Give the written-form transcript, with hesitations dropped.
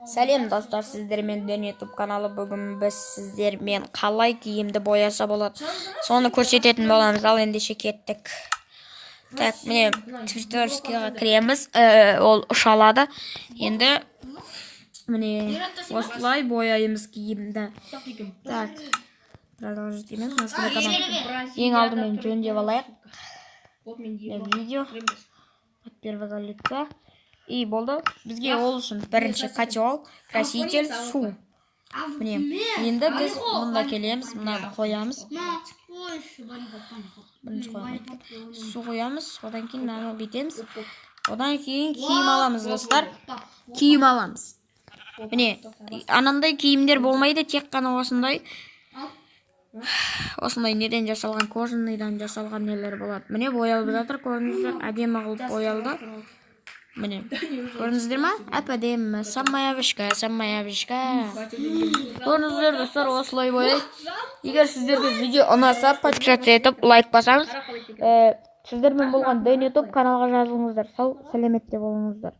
Сәлем достар, сіздермен YouTube каналы. Бүгін біз сіздермен қалай киімді бояса болады, соны көрсететін боламыз. Ал ендеше кеттік. Так, міне Твердовскийға кіреміз. Ол ұшалады. Енді міне осылай бояйымыз киімді. Так, продолжить дейміз. Ең алдымен жөндеп алайық. Видео от первого лица. И болды. Бізге ол үшін бірінші котел, краситель, су. Міне, енді біз мұнда келеміз, мұнда қоямыз. Су қоямыз, одан кейін мынаны бүйтеміз. Одан кейін киім аламыз, достар. Киім аламыз. Міне, анандай киімдер болмайды, тек қана осындай неден жасалған, кожаныйдан жасалған нелер болады. Міне, боялып жатыр, көріңіздер, әдемі қылып боялды. Міне, көріңіздер ма? Әп-әдемі, самая вишка. Көріңіздер, достар, осылай бояйды. Егер сіздерге видео ұнаса, подписаться етіп, лайк басаңыз, сіздермен болған YouTube каналға жазылыңыздар. Сау, сәлеметте болыңыздар.